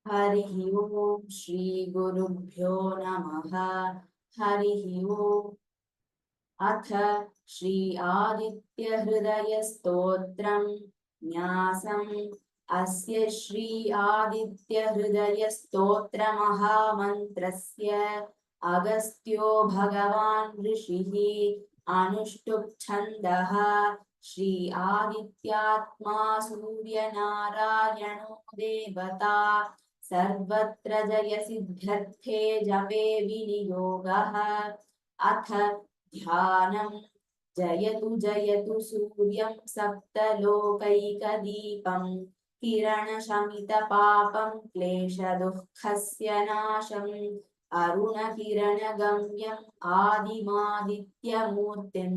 हरिः ओम् श्री गुरुभ्यो नमः। हरिः ओम्। अथ श्री आदित्य हृदय स्तोत्रम् न्यासम्। अस्य श्री आदित्य हृदय स्तोत्र महामन्त्रस्य अगस्त्यो भगवान् ऋषिः अनुष्टुप् छन्दः। श्री आदित्यात्मा सूर्यनारायणो देवता सर्वत्र जयसिद्ध्यर्थे जपे विनियोगः। अथ ध्यानम्। जयतु जयतु सूर्यं सप्तलोकैकदीपं किरणशमितपापं क्लेशदुःखस्य नाशम् अरुणकिरणगम्यम् आदिमादित्यमूर्तिं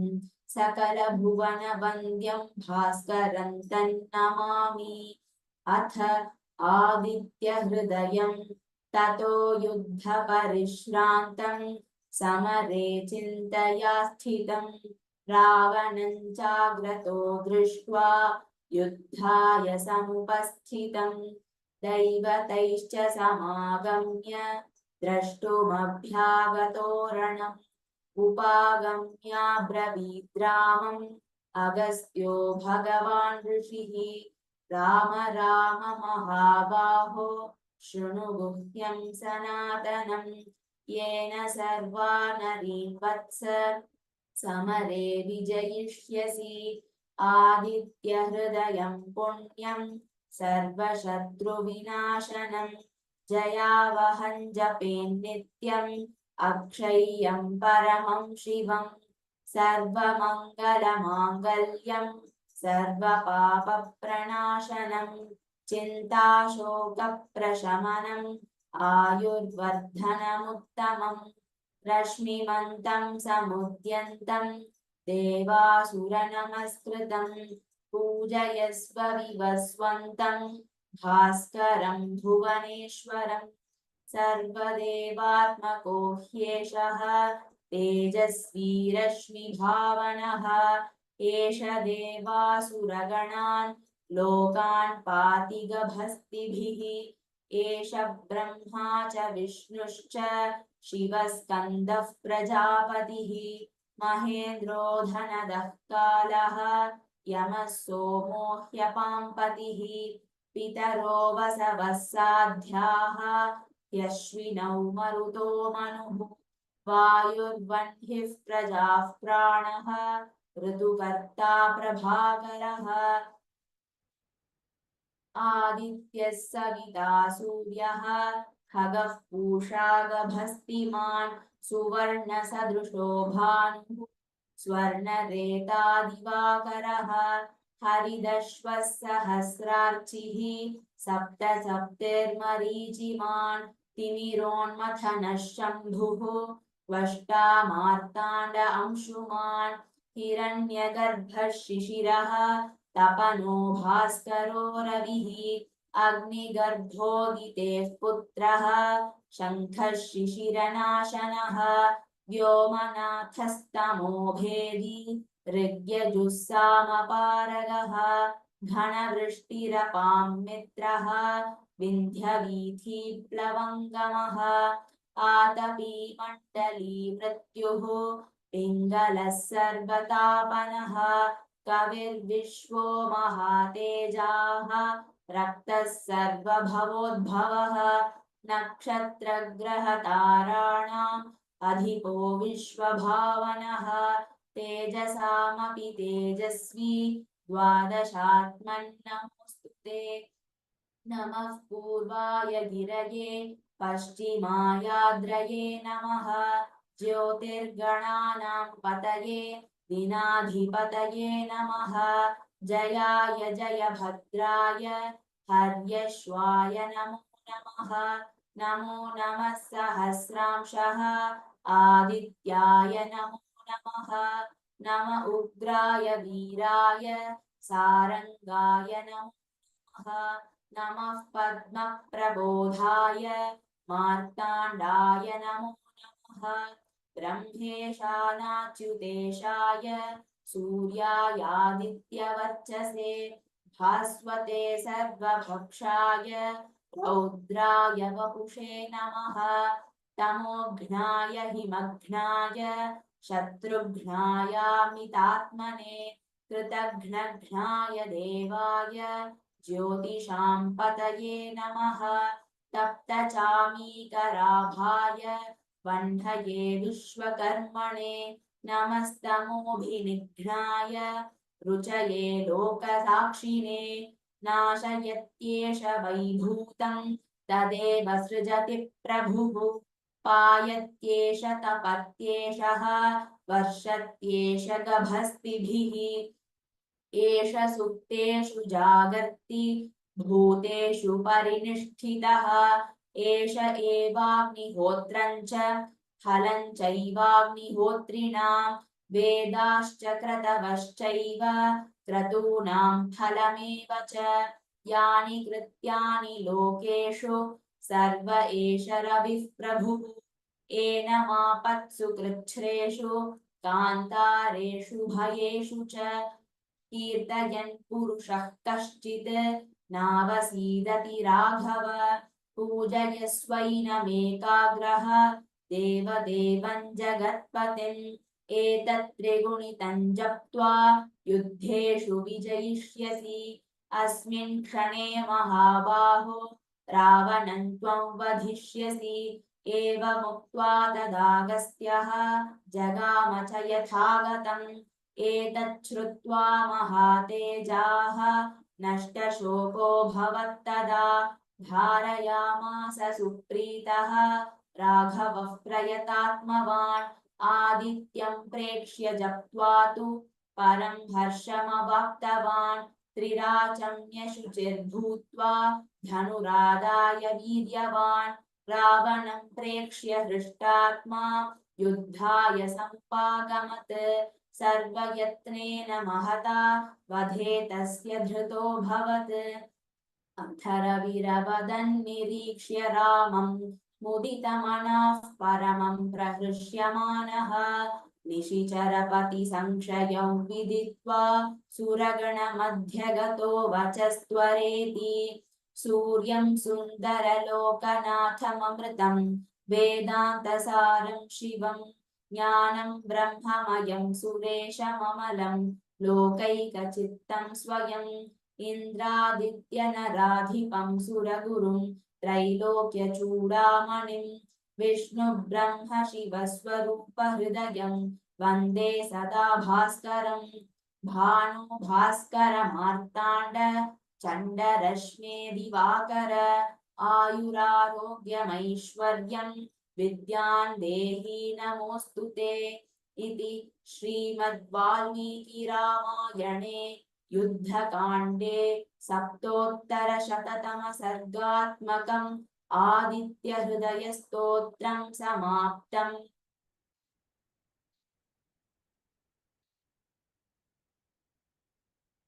सकलभुवनवन्द्यं भास्करं तन्नमामि। अथ आदित्यहृदयं ततो युद्धपरिश्रान्तं समरे चिन्तया स्थितं रावणं चाग्रतो दृष्ट्वा युद्धाय समुपस्थितं दैवतैश्च समागम्य द्रष्टुमभ्यागतो रणम् उपागम्याब्रवीद्रामम् अगस्त्यो भगवान् ऋषिः राम राम महाबाहो शृणु गुह्यं सनातनम् येन सर्वा नरीन् वत्स समरे विजयिष्यसि आदित्यहृदयं पुण्यं सर्वशत्रुविनाशनं जयावहं जपेन्नित्यम् अक्षय्यं परमं शिवं सर्वमङ्गलमाङ्गल्यं सर्वपापप्रणाशनं चिन्ताशोकप्रशमनम् आयुर्वर्धनमुत्तमम् रश्मिमन्तं समुद्यन्तं देवासुरनमस्कृतं पूजयस्व विवस्वन्तं भास्करं भुवनेश्वरं सर्वदेवात्मको ह्येषः तेजस्वी रश्मिभावनः एष देवासुरगणान् लोकान् पाति गभस्तिभिः एष ब्रह्मा च विष्णुश्च शिवस्कन्दः प्रजापतिः महेन्द्रो धनदः कालः यमः सोमो ह्यपाम्पतिः पितरो वसवः साध्याः ह्यश्विनौ मरुतो मनुः वायुर्वह्निः प्रजाः प्राणः ऋतुकर्ता प्रभाकरः आदित्यः सविता सूर्यः खगः पूषा गभस्तिमान् सुवर्णसदृशो भानुः स्वर्णरेता दिवाकरः हरिदश्वः सहस्रार्चिः सप्त सप्तिर्मरीचिमान् तिमिरोन्मथनः शम्भुः त्वष्टा मार्ताण्ड अंशुमान् हिरण्यगर्भः शिशिरः तपनो भास्करो रविः अग्निगर्भोदितेः पुत्रः शङ्खः शिशिरनाशनः व्योमनाथस्तमो भेदी ऋग्यजुस्सामपारगः घनवृष्टिरपां मित्रः विन्ध्यवीथीप्लवङ्गमः आतपी मण्डली मृत्युः पिङ्गलः सर्वतापनः कविर्विश्वो महातेजाः रक्तः सर्वभवोद्भवः नक्षत्रग्रहताराणाम् अधिपो विश्वभावनः तेजसामपि तेजस्वी द्वादशात्मन्नमोऽस्तुते नमः पूर्वाय गिरये पश्चिमायाद्रये नमः ज्योतिर्गणानां पतये दिनाधिपतये नमः जयाय जयभद्राय हर्यश्वाय नमो नमः नमो नमः सहस्रांशः आदित्याय नमो नमः नम उग्राय वीराय सारंगाय नमो नमः नमः पद्मप्रबोधाय मार्ताण्डाय नमो नमः ब्रह्मेशानाच्युतेशाय सूर्यायादित्यवर्चसे भास्वते सर्वभक्षाय रौद्राय वपुषे नमः तमोघ्नाय हिमघ्नाय शत्रुघ्नायामितात्मने कृतघ्नघ्नाय देवाय ज्योतिषां पतये नमः तप्तचामीकराभाय वह्नये विश्वकर्मणे नमस्तमोभिनिघ्नाय रुचये लोकसाक्षिणे नाशयत्येष वैभूतं तदेव सृजति प्रभुः पायत्येष तपत्येषः वर्षत्येष गभस्तिभिः एष सुप्तेषु जागर्ति भूतेषु परिनिष्ठितः एष एवाग्निहोत्रं च फलं चैवाग्निहोत्रिणां वेदाश्च क्रतवश्चैव क्रतूनां फलमेव च यानि कृत्यानि लोकेषु सर्व एष रविः प्रभुः एनमापत्सु कृच्छ्रेषु कान्तारेषु भयेषु च कीर्तयन् पुरुषः कश्चित् नावसीदति राघव पूजयस्वैनमेकाग्रः देवदेवं जगत्पतिम् एतत् त्रिगुणितं जप्त्वा युद्धेषु विजयिष्यसि अस्मिन् क्षणे महाबाहो रावणं त्वं वधिष्यसि एवमुक्त्वा तदागस्त्यः जगाम च यथागतम् एतत् श्रुत्वा महातेजाः नष्टशोकोऽभवत्तदा धारयामास सुप्रीतः राघवः प्रयतात्मवान् आदित्यं प्रेक्ष्य जप्त्वा तु परं हर्षमवाप्तवान् त्रिराचम्यशुचिर्भूत्वा धनुरादाय वीर्यवान् रावणं प्रेक्ष्य हृष्टात्मा युद्धाय समुपागमत् सर्वयत्नेन महता वधे तस्य धृतोऽभवत् अथर्वविरवदन्निरीक्ष्य रामं मुदितमनः परमं प्रहृष्यमाणः निशिचरपतिसंशयं विदित्वा सुरगणमध्यगतो वचस्त्वरेति सूर्यं सुन्दरलोकनाथममृतं वेदान्तसारं शिवम् ज्ञानं ब्रह्ममयं सुरेशममलं लोकैकचित्तं स्वयम् इन्द्रादित्यनराधिपं सुरगुरुं त्रैलोक्यचूडामणिं विष्णुब्रह्म शिवस्वरूपहृदयं वन्दे सदा भास्करं भानुभास्करमार्ताण्ड चण्डरश्मे दिवाकर आयुरारोग्यमैश्वर्यं विद्यां देहि नमोऽस्तु ते इति श्रीमद्वाल्मीकिरामायणे युद्धकाण्डे सप्तोत्तरशततमसर्गात्मकम् आदित्यहृदयस्तोत्रं समाप्तम्।